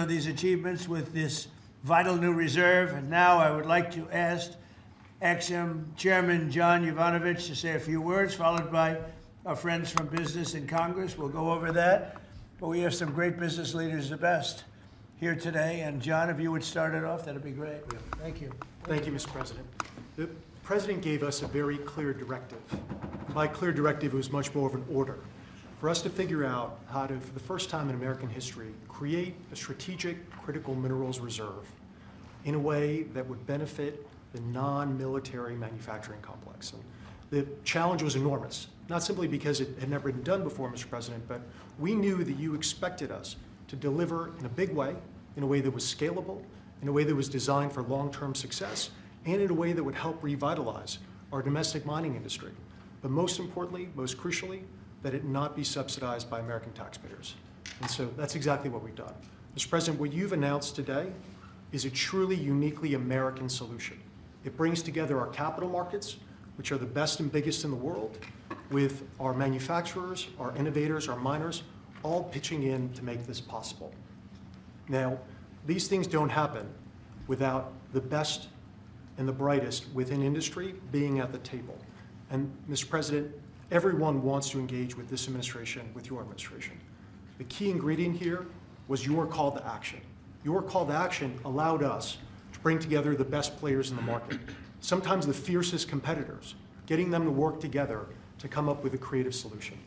of these achievements with this vital new reserve. And now I would like to ask Ex-Im Chairman John Yovanovitch to say a few words, followed by our friends from business and Congress. We'll go over that. But we have some great business leaders, the best, here today. And John, if you would start it off, that'd be great. Thank you. Thank you, Mr. President. The President gave us a very clear directive. By clear directive, it was much more of an order for us to figure out how to, for the first time in American history, create a strategic critical minerals reserve in a way that would benefit the non-military manufacturing complex. And the challenge was enormous, not simply because it had never been done before, Mr. President, but we knew that you expected us to deliver in a big way, in a way that was scalable, in a way that was designed for long-term success, and in a way that would help revitalize our domestic mining industry. But most importantly, most crucially, that it not be subsidized by American taxpayers. And so that's exactly what we've done. Mr. President, what you've announced today is a truly uniquely American solution. It brings together our capital markets, which are the best and biggest in the world, with our manufacturers, our innovators, our miners, all pitching in to make this possible. Now, these things don't happen without the best and the brightest within industry being at the table. And Mr. President, everyone wants to engage with this administration, with your administration. The key ingredient here was your call to action. Your call to action allowed us to bring together the best players in the market, sometimes the fiercest competitors, getting them to work together to come up with a creative solution.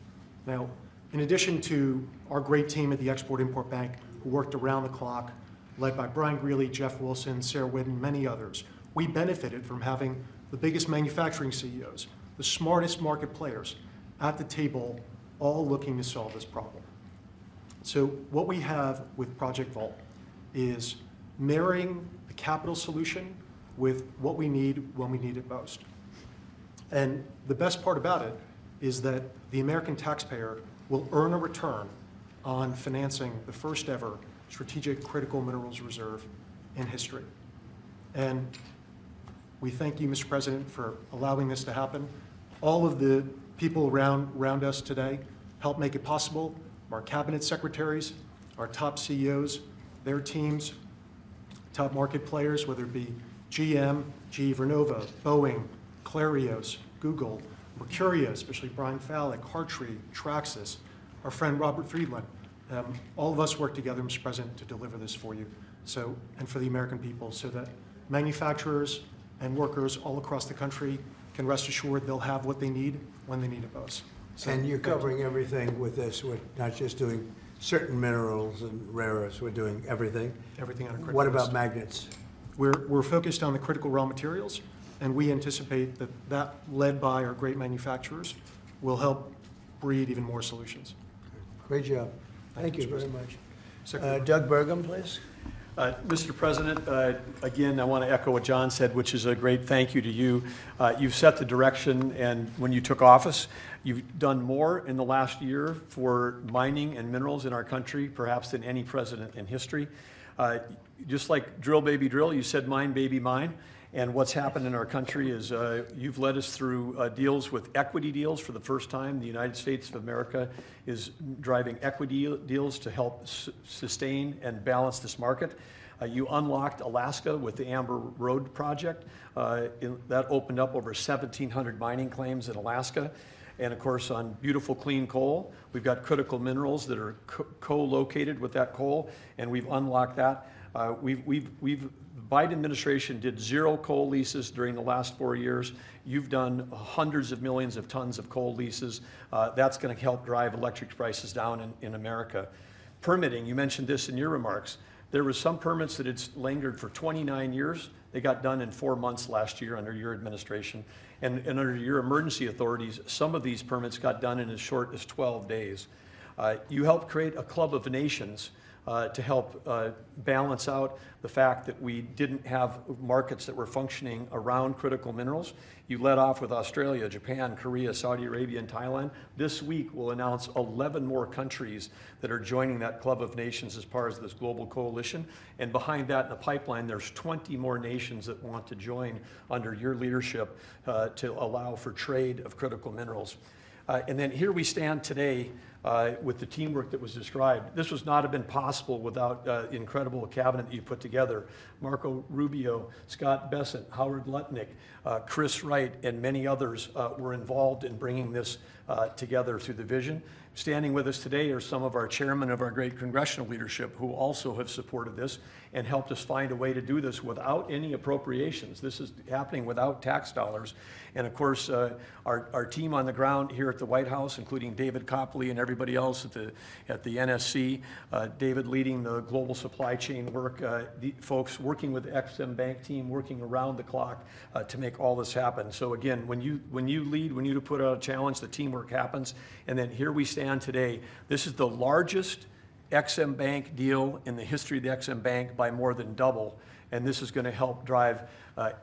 Now, in addition to our great team at the Export-Import Bank, who worked around the clock, led by Brian Greeley, Jeff Wilson, Sarah Whitten, many others, we benefited from having the biggest manufacturing CEOs, the smartest market players at the table, all looking to solve this problem. So what we have with Project Vault is marrying the capital solution with what we need when we need it most. And the best part about it is that the American taxpayer will earn a return on financing the first ever strategic critical minerals reserve in history. And we thank you, Mr. President, for allowing this to happen. All of the people around us today help make it possible. Our cabinet secretaries, our top CEOs, their teams, top market players, whether it be GM, GE Vernova, Boeing, Clarios, Google, Mercuria, especially Brian Fallick, Hartree, Traxxas, our friend Robert Friedland. All of us work together, Mr. President, to deliver this for you, and for the American people, so that manufacturers and workers all across the country can rest assured they'll have what they need when they need it most. So, and you're covering everything with this. We're not just doing certain minerals and rare earths. We're doing everything. Everything on a critical What about list. magnets? We're focused on the critical raw materials, and we anticipate that led by our great manufacturers, will help breed even more solutions. Great job. Thank you very much. Secretary. Doug Burgum, please. Mr. President, again, I want to echo what John said, which is a great thank you to you. You've set the direction, and when you took office, you've done more in the last year for mining and minerals in our country, perhaps than any president in history. Just like drill, baby, drill, you said mine, baby, mine. And what's happened in our country is you've led us through deals with equity deals for the first time. The United States of America is driving equity deals to help sustain and balance this market. You unlocked Alaska with the Amber Road project. That opened up over 1,700 mining claims in Alaska. And of course, on beautiful clean coal, we've got critical minerals that are co-located with that coal, and we've unlocked that. The Biden administration did 0 coal leases during the last 4 years. You've done hundreds of millions of tons of coal leases. That's going to help drive electric prices down in America. Permitting, you mentioned this in your remarks. There were some permits that had lingered for 29 years. They got done in 4 months last year under your administration. And under your emergency authorities, some of these permits got done in as short as 12 days. You helped create a club of nations to help balance out the fact that we didn't have markets that were functioning around critical minerals. You led off with Australia, Japan, Korea, Saudi Arabia, and Thailand. This week we'll announce 11 more countries that are joining that club of nations as part of this global coalition. And behind that in the pipeline, there's 20 more nations that want to join under your leadership to allow for trade of critical minerals. And then here we stand today with the teamwork that was described. This would not have been possible without the incredible cabinet that you put together. Marco Rubio, Scott Bessent, Howard Lutnick, Chris Wright, and many others were involved in bringing this together through the vision. Standing with us today are some of our chairmen of our great congressional leadership who also have supported this and helped us find a way to do this without any appropriations. This is happening without tax dollars. And of course, our team on the ground here at the White House, including David Copley and everybody else at the NSC, David leading the global supply chain work, the folks working with the XM Bank team, working around the clock to make all this happen. So again, when you lead, when you put out a challenge, the teamwork happens. And then here we stand today. This is the largest XM Bank deal in the history of the XM Bank by more than double. And this is going to help drive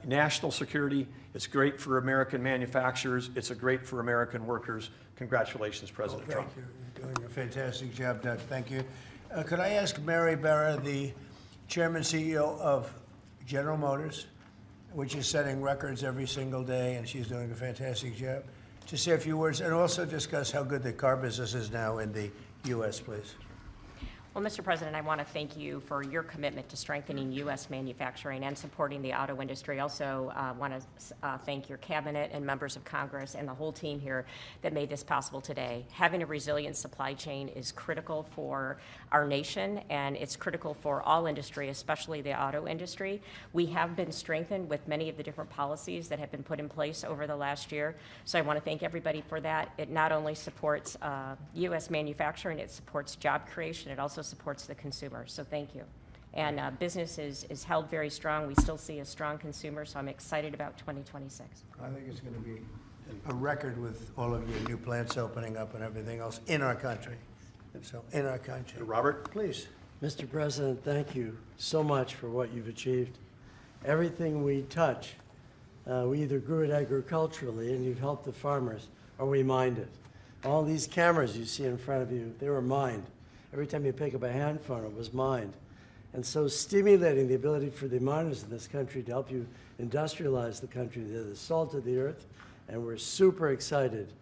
national security. It's great for American manufacturers. It's great for American workers. Congratulations, President Trump. Thank you. You're doing a fantastic job, Doug. Thank you. Could I ask Mary Barra, the Chairman CEO of General Motors, which is setting records every single day, and she's doing a fantastic job, to say a few words and also discuss how good the car business is now in the U.S., please. Well, Mr. President, I want to thank you for your commitment to strengthening U.S. manufacturing and supporting the auto industry. Also want to thank your cabinet and members of Congress and the whole team here that made this possible today. Having a resilient supply chain is critical for our nation, and it's critical for all industry, especially the auto industry. We have been strengthened with many of the different policies that have been put in place over the last year. So I want to thank everybody for that. It not only supports U.S. manufacturing, it supports job creation. It also supports the consumer, so thank you. And business is held very strong. We still see a strong consumer, so I'm excited about 2026. I think it's going to be a record with all of your new plants opening up and everything else in our country. So, in our country. Robert? Please. Mr. President, thank you so much for what you've achieved. Everything we touch, we either grew it agriculturally and you've helped the farmers, or we mined it. All these cameras you see in front of you, they were mined. Every time you pick up a hand phone, it was mined. And so stimulating the ability for the miners in this country to help you industrialize the country, they're the salt of the earth, and we're super excited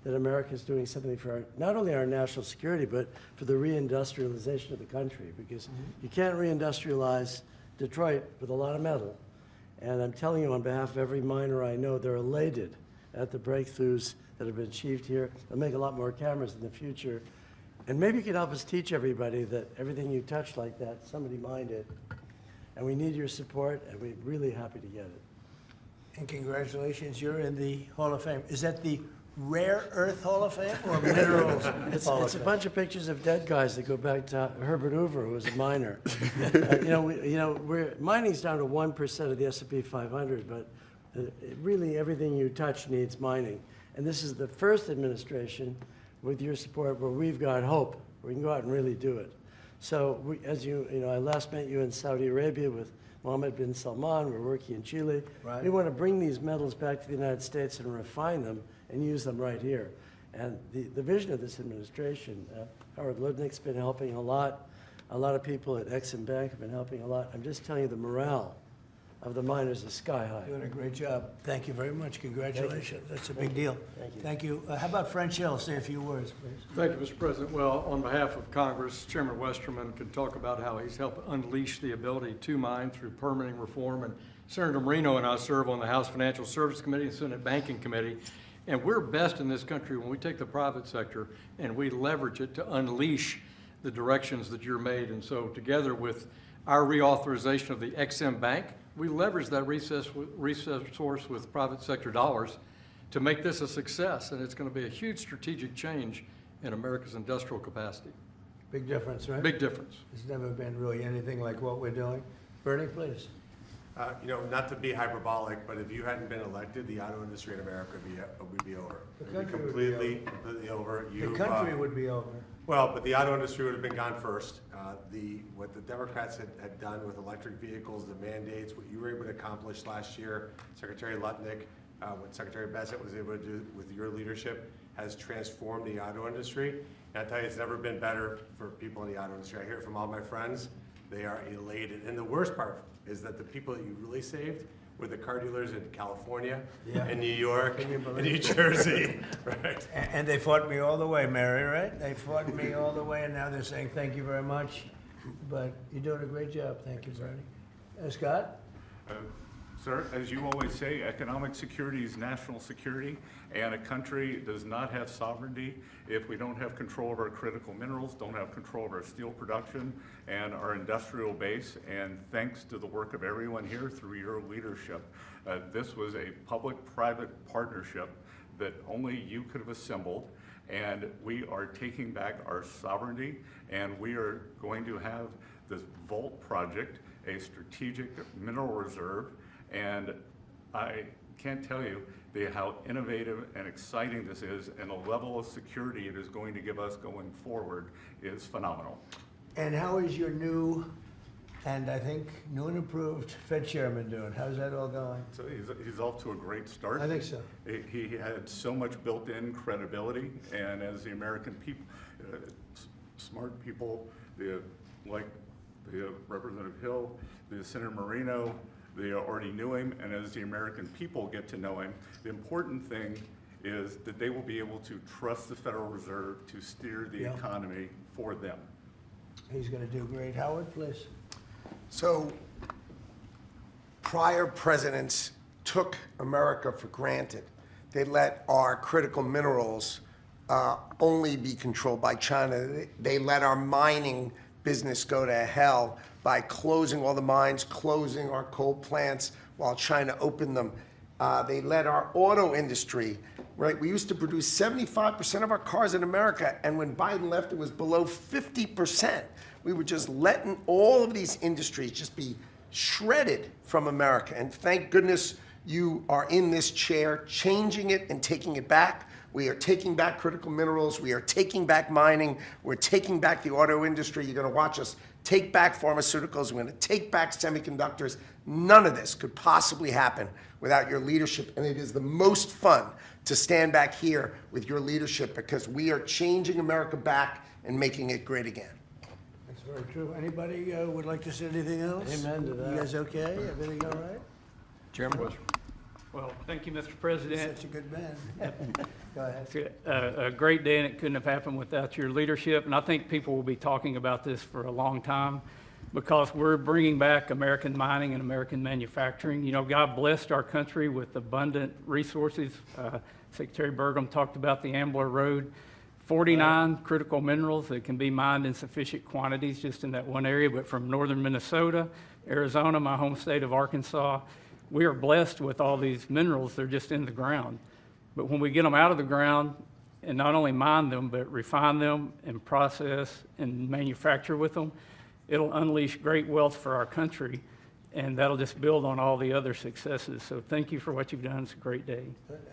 that America is doing something for not only our national security, but for the reindustrialization of the country, because you can't reindustrialize Detroit with a lot of metal. And I'm telling you on behalf of every miner I know, they're elated at the breakthroughs that have been achieved here. They'll make a lot more cameras in the future. And maybe you can help us teach everybody that everything you touch like that, somebody mined it. And we need your support, and we're really happy to get it. And congratulations, you're in the Hall of Fame. Is that the Rare Earth Hall of Fame or Minerals Hall of It's a Fame? bunch of pictures of dead guys that go back to Herbert Hoover, who was a miner. Mining's down to 1% of the S&P 500, but really everything you touch needs mining. And this is the first administration, with your support, where we've got hope. We can go out and really do it. So, I last met you in Saudi Arabia with Mohammed bin Salman. We're working in Chile. Right. We want to bring these metals back to the United States and refine them and use them right here. And the vision of this administration, Howard Lutnick's been helping a lot. A lot of people at Exim Bank have been helping a lot. I'm just telling you, the morale of the miners is sky high. Doing a great job. Thank you very much. Congratulations. That's a big deal. Thank you. Thank you. How about French Hill? Say a few words, please. Thank you, Mr. President. Well, on behalf of Congress, Chairman Westerman could talk about how he's helped unleash the ability to mine through permitting reform. And Senator Marino and I serve on the House Financial Services Committee and Senate Banking Committee. And we're best in this country when we take the private sector and we leverage it to unleash the directions that you're made. And so together with our reauthorization of the XM Bank, we leverage that resource with private sector dollars to make this a success, and it's going to be a huge strategic change in America's industrial capacity. Big difference, right? Big difference. There's never been really anything like what we're doing. Bernie, please. Not to be hyperbolic, but if you hadn't been elected, the auto industry in America would be over. The It would be country would be completely over. The country would be over. Well, but the auto industry would have been gone first. What the Democrats had done with electric vehicles, the mandates, what you were able to accomplish last year, Secretary Lutnick, what Secretary Bessent was able to do with your leadership has transformed the auto industry. And I tell you, it's never been better for people in the auto industry. I hear it from all my friends. They are elated. And the worst part is that the people that you really saved with the car dealers in California, Yeah. and New York, Can you and believe New it? Jersey, right? And they fought me all the way, Mary, right? They fought me all the way, and now they're saying, thank you very much. But you're doing a great job. Thank you, Bernie. Scott? Sir, as you always say, economic security is national security, and a country does not have sovereignty if we don't have control of our critical minerals, don't have control of our steel production and our industrial base. And thanks to the work of everyone here through your leadership, this was a public-private partnership that only you could have assembled, and we are taking back our sovereignty, and we are going to have this Vault project, a strategic mineral reserve. And I can't tell you how innovative and exciting this is, and the level of security it is going to give us going forward is phenomenal. And how is your new, and I think new and improved Fed chairman doing? How's that all going? So he's off to a great start. I think so. He had so much built-in credibility, and as the American people, smart people, like the Representative Hill, the Senator Moreno, they already knew him, and as the American people get to know him, the important thing is that they will be able to trust the Federal Reserve to steer the economy for them. He's going to do great. Howard, please. So prior presidents took America for granted. They let our critical minerals only be controlled by China. They let our mining business go to hell by closing all the mines, closing our coal plants while China opened them. They let our auto industry, right? We used to produce 75% of our cars in America, and when Biden left, it was below 50%. We were just letting all of these industries just be shredded from America. And thank goodness you are in this chair, changing it and taking it back. We are taking back critical minerals. We are taking back mining. We're taking back the auto industry. You're going to watch us take back pharmaceuticals. We're going to take back semiconductors. None of this could possibly happen without your leadership. And it is the most fun to stand back here with your leadership because we are changing America back and making it great again. That's very true. Anybody would like to say anything else? Amen to that. You guys okay? Everything all right? Chairman? Well, thank you, Mr. President. Such a good man. Go ahead. It's a great day, and it couldn't have happened without your leadership. And I think people will be talking about this for a long time because we're bringing back American mining and American manufacturing. You know, God blessed our country with abundant resources. Secretary Burgum talked about the Ambler Road. 49 critical minerals that can be mined in sufficient quantities just in that one area, but from northern Minnesota, Arizona, my home state of Arkansas, we are blessed with all these minerals. They're just in the ground. But when we get them out of the ground and not only mine them, but refine them and process and manufacture with them, it'll unleash great wealth for our country, and that'll just build on all the other successes. So thank you for what you've done. It's a great day.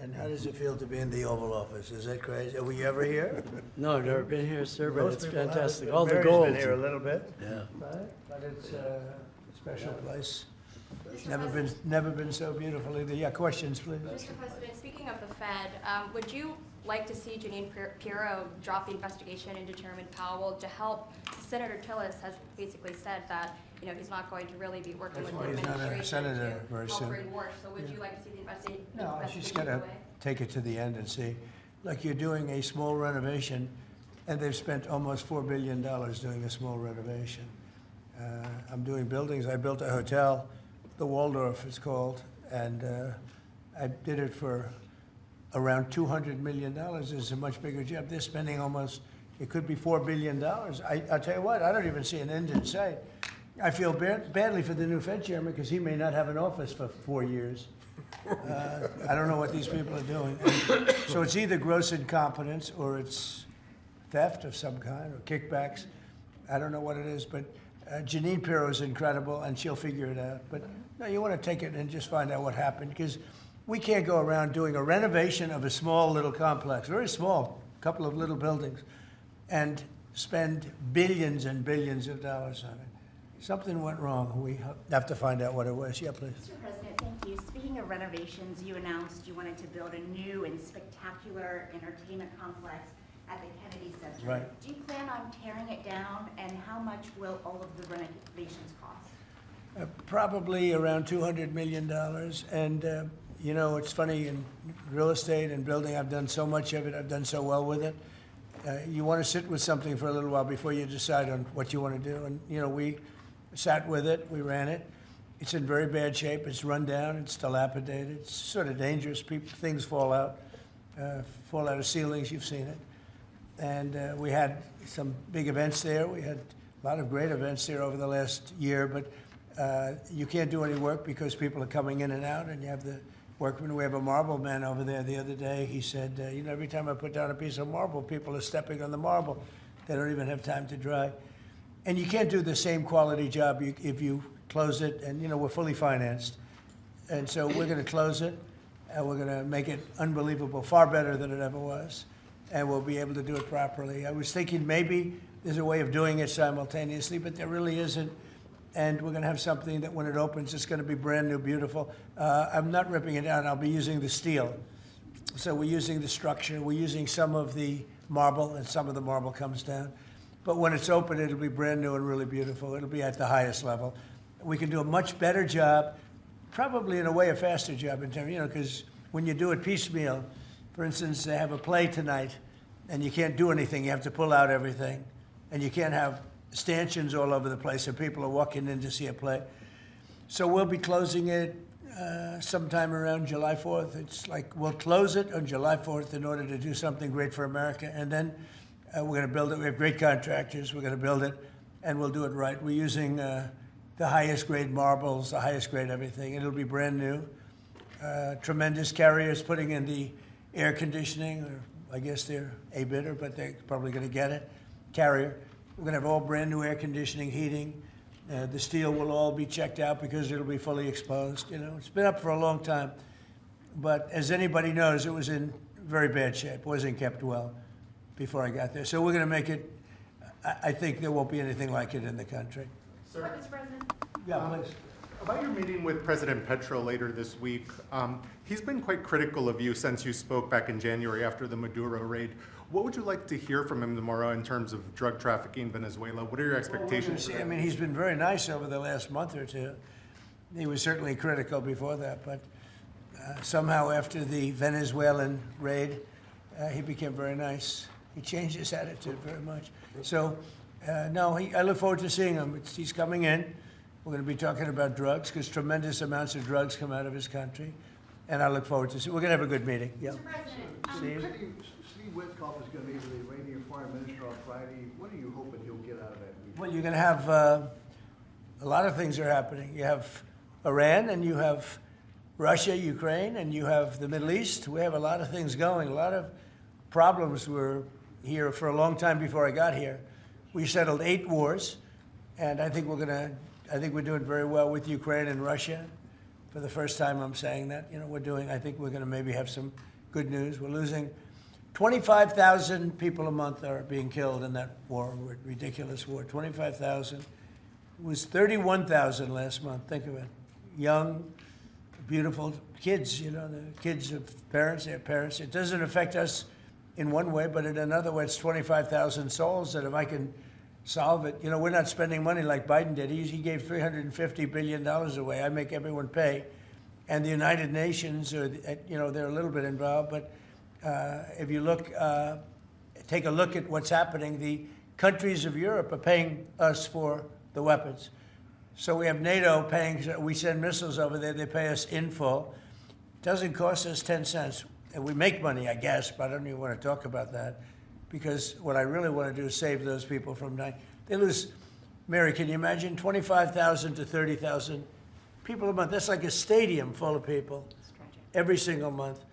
And how does it feel to be in the Oval Office? Is that crazy? Are we ever here? No, I've never been here, sir, but Most it's people have. fantastic. All the Mary's gold. been here a little bit. Yeah. Right? But it's a special place. Never been so beautiful either. Yeah, questions, please. Mr. President, speaking of the Fed, would you like to see Janine Pirro drop the investigation into Chairman Powell to help? Senator Tillis has basically said that he's not going to really be working with the He's not a administration senator to very help soon. bring war. So would you like to see the investigation? No, she's got to take it to the end and see. Like you're doing a small renovation, and they've spent almost $4 billion doing a small renovation. I'm doing buildings. I built a hotel, the Waldorf it's called, and I did it for around $200 million. It's a much bigger job. They're spending almost, it could be $4 billion. I'll tell you what, I don't even see an end in sight. I feel badly for the new Fed chairman because he may not have an office for 4 years. I don't know what these people are doing. So it's either gross incompetence or it's theft of some kind or kickbacks. I don't know what it is, but Janine Pirro is incredible and she'll figure it out. But no, you want to take it and just find out what happened because we can't go around doing a renovation of a small little complex, very small, couple of little buildings, and spend billions and billions of dollars on it. Something went wrong. We have to find out what it was. Yeah, please. Mr. President, thank you. Speaking of renovations, you announced you wanted to build a new and spectacular entertainment complex at the Kennedy Center. Right. Do you plan on tearing it down, and how much will all of the renovations cost? Probably around $200 million. And, you know, it's funny, in real estate and building, I've done so much of it, I've done so well with it. You want to sit with something for a little while before you decide on what you want to do. And, you know, we sat with it, we ran it. It's in very bad shape, it's run down, it's dilapidated, it's sort of dangerous. Things fall out of ceilings, you've seen it. And we had some big events there. We had a lot of great events there over the last year, but you can't do any work because people are coming in and out, and you have the workmen. We have a marble man over there the other day. He said, you know, every time I put down a piece of marble, people are stepping on the marble. They don't even have time to dry. And you can't do the same quality job if you close it, and, you know, we're fully financed. And so we're going to close it, and we're going to make it unbelievable, far better than it ever was, and we'll be able to do it properly. I was thinking maybe there's a way of doing it simultaneously, but there really isn't. And we're going to have something that when it opens, it's going to be brand new, beautiful. I'm not ripping it down. I'll be using the steel. So we're using the structure. We're using some of the marble, and some of the marble comes down. But when it's open, it'll be brand new and really beautiful. It'll be at the highest level. We can do a much better job, probably in a way a faster job in terms, you know, because when you do it piecemeal, for instance, they have a play tonight, and you can't do anything. You have to pull out everything, and you can't have stanchions all over the place, and people are walking in to see a play. So we'll be closing it sometime around July 4th. It's like we'll close it on July 4th in order to do something great for America, and then we're going to build it. We have great contractors. We're going to build it, and we'll do it right. We're using the highest grade marbles, the highest grade everything. It'll be brand new. Tremendous carriers putting in the air conditioning, or I guess they're a bidder, but they're probably going to get it. Carrier. We're going to have all brand new air conditioning, heating. The steel will all be checked out because it'll be fully exposed. You know, it's been up for a long time, but as anybody knows, it was in very bad shape. Wasn't kept well before I got there. So we're going to make it. I think there won't be anything like it in the country. Sir, Mr. President. Yeah, please. about your meeting with President Petro later this week, he's been quite critical of you since you spoke back in January after the Maduro raid. What would you like to hear from him tomorrow in terms of drug trafficking in Venezuela? What are your expectations? I mean, he's been very nice over the last month or two. He was certainly critical before that, but somehow after the Venezuelan raid, he became very nice. He changed his attitude very much. So, no, I look forward to seeing him. He's coming in. We're going to be talking about drugs because tremendous amounts of drugs come out of his country, and I look forward to see. We're going to have a good meeting. Yeah. Steve Witkoff is going to be the Iranian foreign minister on Friday. What are you hoping he'll get out of that meeting? Well, you're going to have a lot of things are happening. You have Iran, and you have Russia, Ukraine, and you have the Middle East. We have a lot of things going. A lot of problems were here for a long time before I got here. We settled 8 wars, and I think we're doing very well with Ukraine and Russia. For the first time, I'm saying that. You know, I think we're going to maybe have some good news. We're losing 25,000 people a month are being killed in that war, ridiculous war. 25,000. It was 31,000 last month. Think of it. Young, beautiful kids, you know, the kids of parents, their parents. It doesn't affect us in one way, but in another way, it's 25,000 souls that if I can solve it, you know, we're not spending money like Biden did. He gave $350 billion away. I make everyone pay. And the United Nations, you know, they're a little bit involved, but if you look, take a look at what's happening, the countries of Europe are paying us for the weapons. So we have NATO paying, we send missiles over there, they pay us in full. It doesn't cost us 10 cents. And we make money, I guess, but I don't even want to talk about that because what I really want to do is save those people from dying. They lose, Mary, can you imagine 25,000 to 30,000 people a month? That's like a stadium full of people every single month.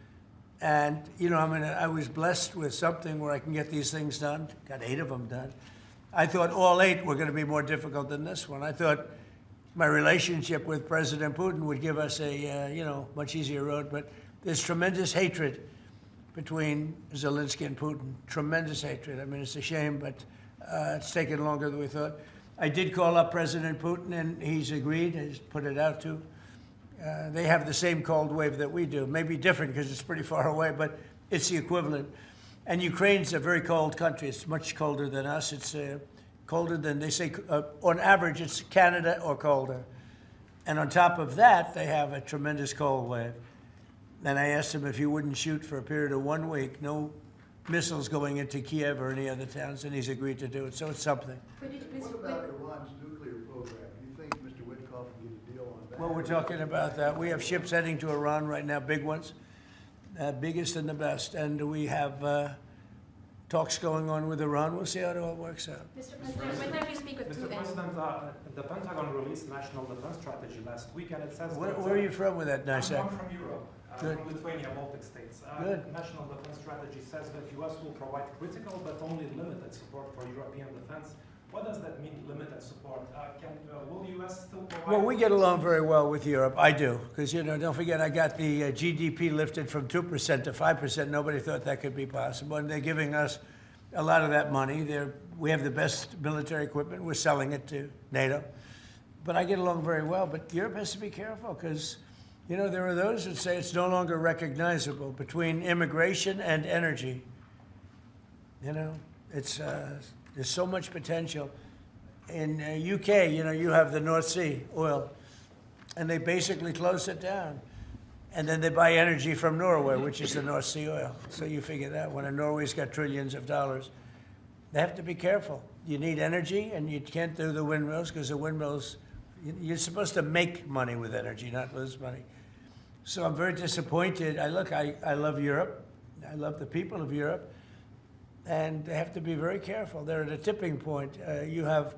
And, you know, I mean, I was blessed with something where I can get these things done. Got 8 of them done. I thought all 8 were going to be more difficult than this one. I thought my relationship with President Putin would give us a, you know, much easier road. But there's tremendous hatred between Zelensky and Putin. Tremendous hatred. I mean, it's a shame, but it's taken longer than we thought. I did call up President Putin, and he's agreed. He's put it out to. They have the same cold wave that we do. Maybe different because it's pretty far away, but it's the equivalent. And Ukraine's a very cold country. It's much colder than us. It's colder than, they say, on average, it's Canada or colder. And on top of that, they have a tremendous cold wave. And I asked him if he wouldn't shoot for a period of 1 week, no missiles going into Kiev or any other towns, and he's agreed to do it. So it's something. What about Iran's nuclear program? Do you think Mr. Witkoff can get a deal on that? Well, we're talking about that. We have ships heading to Iran right now, big ones, biggest and the best. And we have talks going on with Iran. We'll see how it all works out. Mr. President, when did you speak with Mr. Putin? President, the Pentagon released National Defense Strategy last week, and it says Where that, are you from with that nice I'm accent? from Europe, Good. from Lithuania, Baltic states. Good. National Defense Strategy says that U.S. will provide critical but only limited support for European defense. What does that mean, limited support? Will the U.S. still provide? Well, we get along very well with Europe. I do, because, you know, don't forget, I got the GDP lifted from 2% to 5%. Nobody thought that could be possible. And they're giving us a lot of that money. We have the best military equipment. We're selling it to NATO. But I get along very well. But Europe has to be careful because, you know, there are those that say it's no longer recognizable between immigration and energy. You know, it's there's so much potential. In UK, you know, you have the North Sea oil, and they basically close it down. And then they buy energy from Norway, which is the North Sea oil. So you figure that when Norway's got trillions of dollars, they have to be careful. You need energy, and you can't do the windmills because the windmills, you're supposed to make money with energy, not lose money. So I'm very disappointed. I love Europe. I love the people of Europe. And they have to be very careful. They're at a tipping point. You have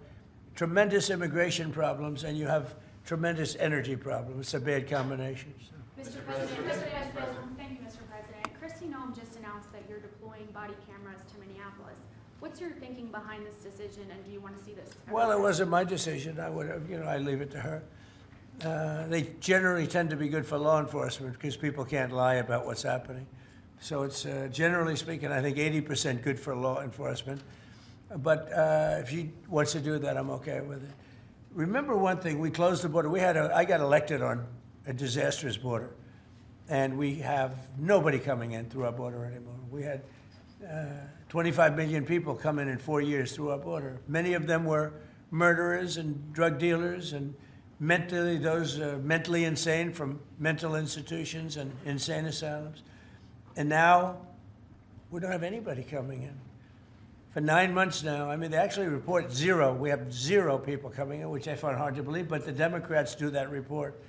tremendous immigration problems, and you have tremendous energy problems. It's a bad combination. So. Mr. President, thank you, Mr. President. Kristi Noem just announced that you're deploying body cameras to Minneapolis. What's your thinking behind this decision, and do you want to see this? Well, it wasn't my decision. I would, you know, I leave it to her. They generally tend to be good for law enforcement because people can't lie about what's happening. So it's generally speaking, I think 80% good for law enforcement. But if she wants to do that, I'm okay with it. Remember one thing: we closed the border. I got elected on a disastrous border, and we have nobody coming in through our border anymore. We had 25 million people come in 4 years through our border. Many of them were murderers and drug dealers and mentally insane from mental institutions and insane asylums. And now we don't have anybody coming in. For 9 months now, I mean, they actually report zero. We have 0 people coming in, which I find hard to believe, but the Democrats do that report.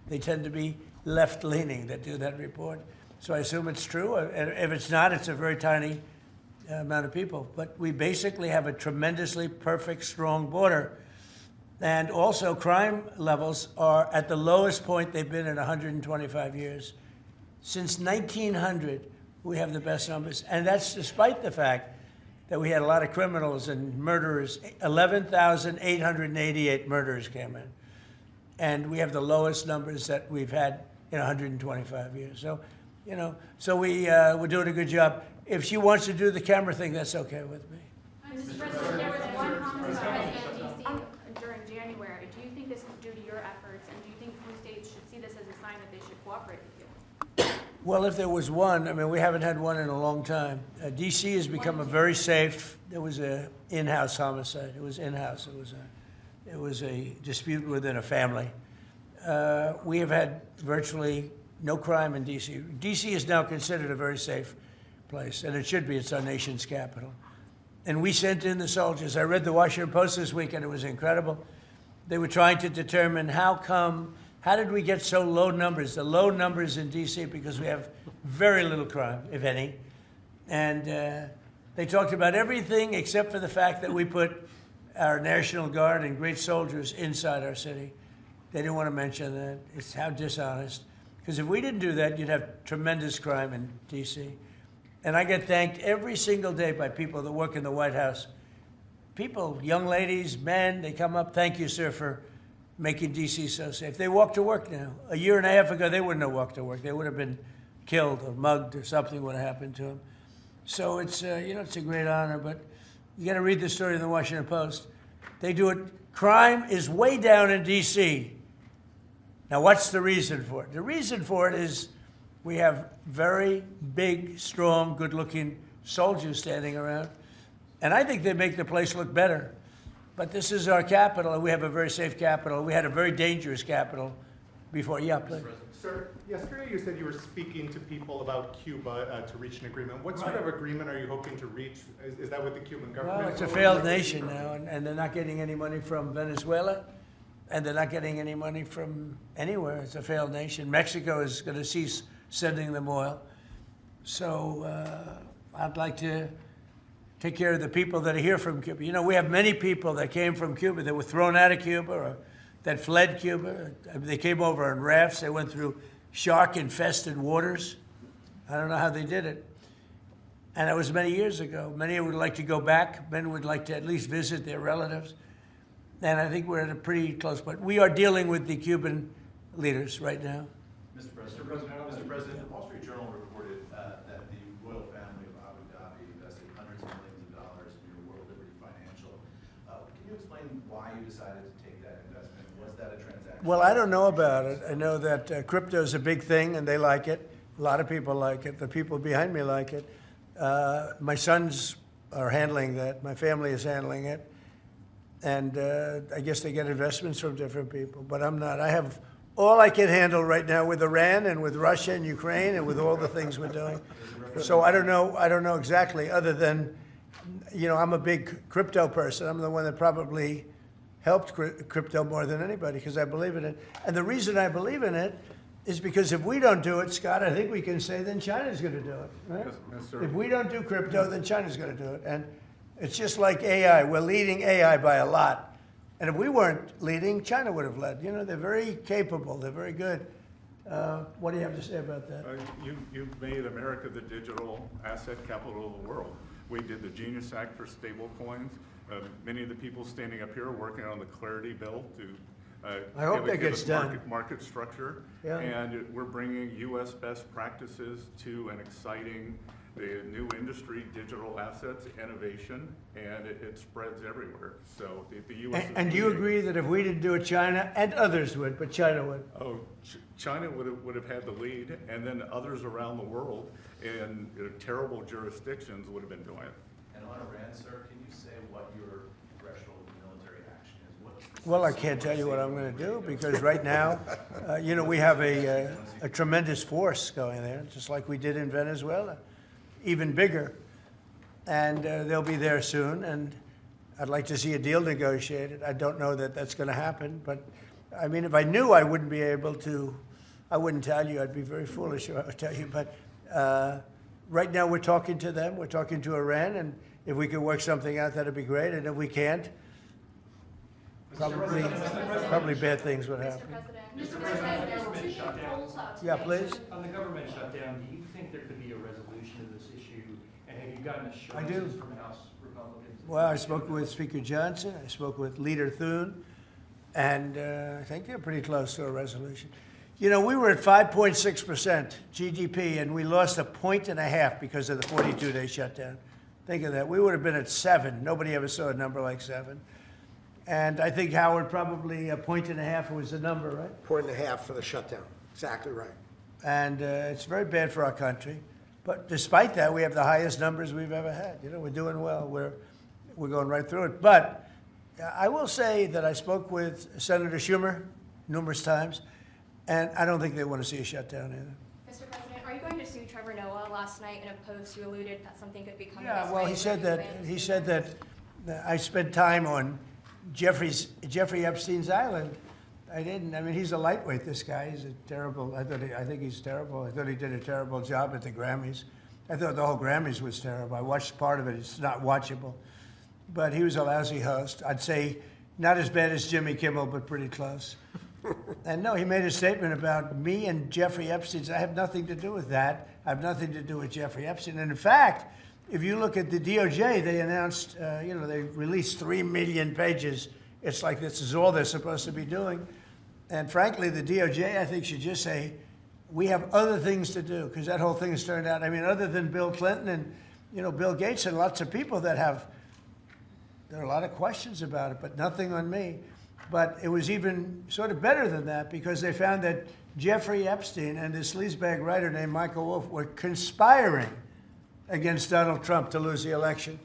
They tend to be left-leaning that do that report. So I assume it's true. And if it's not, it's a very tiny amount of people. But we basically have a tremendously perfect, strong border. And also, crime levels are at the lowest point they've been in 125 years. Since 1900, we have the best numbers. And that's despite the fact that we had a lot of criminals and murderers. 11,888 murderers came in. And we have the lowest numbers that we've had in 125 years. So, you know, we're doing a good job. If she wants to do the camera thing, that's okay with me. Mr. President, there was one comment by President D.C. during January. Do you think this is due to your efforts, and do you think blue states should see this as a sign that they should cooperate with you? Well, if there was one, I mean, we haven't had one in a long time. D.C. has become a very safe. There was an in-house homicide. It was in-house. It was a dispute within a family. We have had virtually no crime in D.C. D.C. is now considered a very safe place, and it should be. It's our nation's capital. And we sent in the soldiers. I read the Washington Post this week, and it was incredible. They were trying to determine how did we get so low numbers? The low numbers in D.C. because we have very little crime, if any. And they talked about everything except for the fact that we put our National Guard and great soldiers inside our city. They didn't want to mention that. It's how dishonest. Because if we didn't do that, you'd have tremendous crime in D.C. And I get thanked every single day by people that work in the White House. People, young ladies, men, they come up, thank you, sir, for making D.C. so safe. They walk to work now. A year and a half ago, they wouldn't have walked to work. They would have been killed or mugged or something would have happened to them. So it's, it's a great honor, but you got to read the story in the Washington Post. They do it. Crime is way down in D.C. Now, what's the reason for it? The reason for it is we have very big, strong, good-looking soldiers standing around, and I think they make the place look better. But this is our capital, and we have a very safe capital. We had a very dangerous capital before. Yeah, please. Sir, yesterday you said you were speaking to people about Cuba to reach an agreement. What sort of agreement are you hoping to reach? Is that with the Cuban government? Well, it's a failed nation now, and they're not getting any money from Venezuela, and they're not getting any money from anywhere. It's a failed nation. Mexico is going to cease sending them oil. So I'd like to take care of the people that are here from Cuba. You know, we have many people that came from Cuba that were thrown out of Cuba or that fled Cuba. They came over on rafts. They went through shark-infested waters. I don't know how they did it. And that was many years ago. Many would like to go back. Many would like to at least visit their relatives. And I think we're at a pretty close point. We are dealing with the Cuban leaders right now. Mr. President, the Wall Street Journal reported that the royal family of Abu Dhabi invested hundreds of millions of dollars in your World Liberty Financial. Can you explain why you decided to take that investment? Was that a transaction? Well, I don't know about it. I know that crypto is a big thing, and they like it. A lot of people like it. The people behind me like it. My sons are handling that. My family is handling it. And I guess they get investments from different people, but I'm not. I have all I can handle right now with Iran and with Russia and Ukraine and with all the things we're doing. So I don't know exactly, other than, you know, I'm a big crypto person. I'm the one that probably helped crypto more than anybody because I believe in it. And the reason I believe in it is because if we don't do it, Scott, I think we can say then China's going to do it. Right? Yes, sir. If we don't do crypto, then China's going to do it. And it's just like AI. We're leading AI by a lot. And if we weren't leading, China would have led. You know, they're very capable. They're very good. What do you have to say about that? You've made America the digital asset capital of the world. We did the Genius Act for stable coins. Many of the people standing up here are working on the Clarity Bill to I hope that gets done. Market structure. Yeah. And we're bringing U.S. best practices to an exciting new industry, digital assets, innovation, and it spreads everywhere. So the U.S. And do you agree that if we didn't do it, China and others would, but China would? Oh, China would have had the lead, and then others around the world in terrible jurisdictions would have been doing it. And on Iran, sir, can you say what your threshold of military action is? Well, I can't tell you what I'm going to do because right now, you know, we have a tremendous force going there, just like we did in Venezuela, even bigger. And they'll be there soon, and I'd like to see a deal negotiated. I don't know that that's going to happen, but I mean, if I knew, I wouldn't be able to, I wouldn't tell you. I'd be very foolish if I would tell you. But right now, we're talking to them. We're talking to Iran, and if we could work something out, that'd be great. And if we can't, probably bad things would happen. Mr. President, there's two polls out today. Yeah, please. On the government shutdown, do you think there could be a resolution to this issue? And have you gotten I do. assurances from House Republicans? Well, I spoke with Speaker Johnson. I spoke with Leader Thune. And I think they're pretty close to a resolution. You know, we were at 5.6% GDP, and we lost 1.5 points because of the 42-day shutdown. Think of that. We would have been at 7. Nobody ever saw a number like 7. And I think, Howard, probably 1.5 points was the number, right? 1.5 for the shutdown. Exactly right. And it's very bad for our country. But despite that, we have the highest numbers we've ever had. You know, we're doing well. We're going right through it. But I will say that I spoke with Senator Schumer numerous times, and I don't think they want to see a shutdown either. Mr. President, are you going to sue Trevor Noah? Last night in a post, you alluded that something could be coming. Yeah, this well, way. he said that I spent time on Jeffrey Epstein's island. I didn't. I mean, he's a lightweight, this guy. He's a terrible, I think he's terrible. I thought he did a terrible job at the Grammys. I thought the whole Grammys was terrible. I watched part of it. It's not watchable. But he was a lousy host. I'd say not as bad as Jimmy Kimmel, but pretty close. And no, he made a statement about me and Jeffrey Epstein. I have nothing to do with that. I have nothing to do with Jeffrey Epstein. And in fact, if you look at the DOJ, they announced, they released 3 million pages. It's like this is all they're supposed to be doing. And frankly, the DOJ, I think, should just say, we have other things to do, because that whole thing has turned out, I mean, other than Bill Clinton and, Bill Gates and lots of people that there are a lot of questions about it, but nothing on me. But it was even sort of better than that, because they found that Jeffrey Epstein and this sleazebag writer named Michael Wolff were conspiring against Donald Trump to lose the election.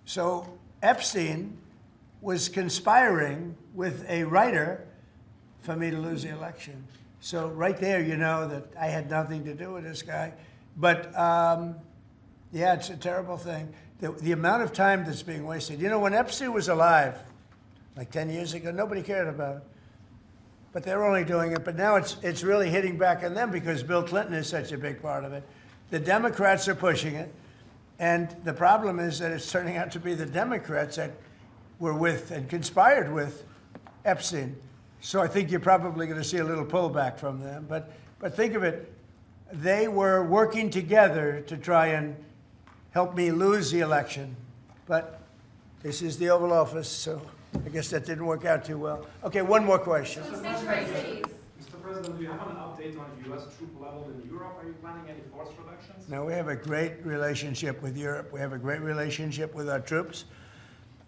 So Epstein was conspiring with a writer for me to lose the election. So right there, you know that I had nothing to do with this guy. But yeah, it's a terrible thing. The amount of time that's being wasted. You know, when Epstein was alive, like 10 years ago, nobody cared about it. But they're only doing it. But now it's really hitting back on them because Bill Clinton is such a big part of it. The Democrats are pushing it. And the problem is that it's turning out to be the Democrats that were with and conspired with Epstein. So I think you're probably going to see a little pullback from them. But think of it. They were working together to try and help me lose the election. But this is the Oval Office, so I guess that didn't work out too well. Okay, one more question. Mr. President, do you have an update on U.S. troop level in Europe? Are you planning any force reductions? No, we have a great relationship with Europe. We have a great relationship with our troops.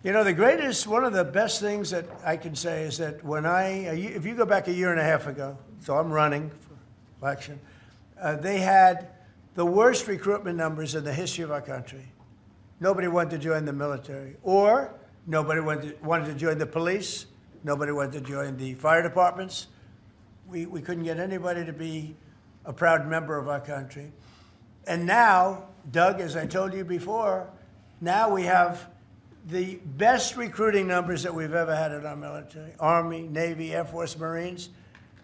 You know, one of the best things that I can say is that if you go back a year and a half ago, so I'm running for election, they had the worst recruitment numbers in the history of our country. Nobody wanted to join the military, or nobody wanted to join the police. Nobody wanted to join the fire departments. We couldn't get anybody to be a proud member of our country. And now, Doug, as I told you before, now we have the best recruiting numbers that we've ever had in our military. Army, Navy, Air Force, Marines,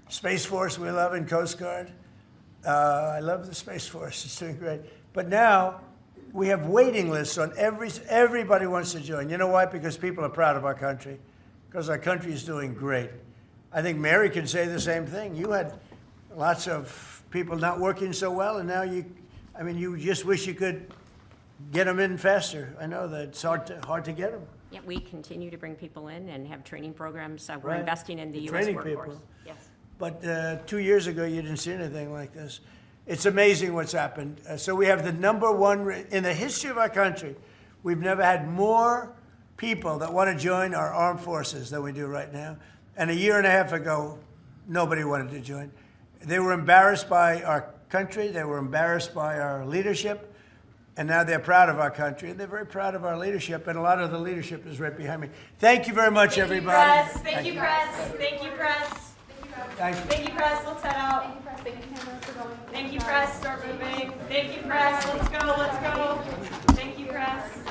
Space Force we love, and Coast Guard. I love the Space Force. It's doing great. But now we have waiting lists on everybody wants to join. You know why? Because people are proud of our country. Because our country is doing great. I think Mary can say the same thing. You had lots of people not working so well, and now you just wish you could get them in faster. I know that it's hard to get them. Yeah, we continue to bring people in and have training programs. We're Right. investing in the U.S. Training workforce. people. Yes. But 2 years ago, you didn't see anything like this. It's amazing what's happened. So we have the #1 in the history of our country. We've never had more people that want to join our armed forces than we do right now. And a year and a half ago, nobody wanted to join. They were embarrassed by our country. They were embarrassed by our leadership. And now they're proud of our country. And they're very proud of our leadership. And a lot of the leadership is right behind me. Thank you very much, everybody. Thank you, press. Thank you, press. Thank you. Thank you, press. Let's head out. Thank you, camera, for going. Thank you, press. Start moving. Thank you, press. Let's go. Let's go. Thank you, press.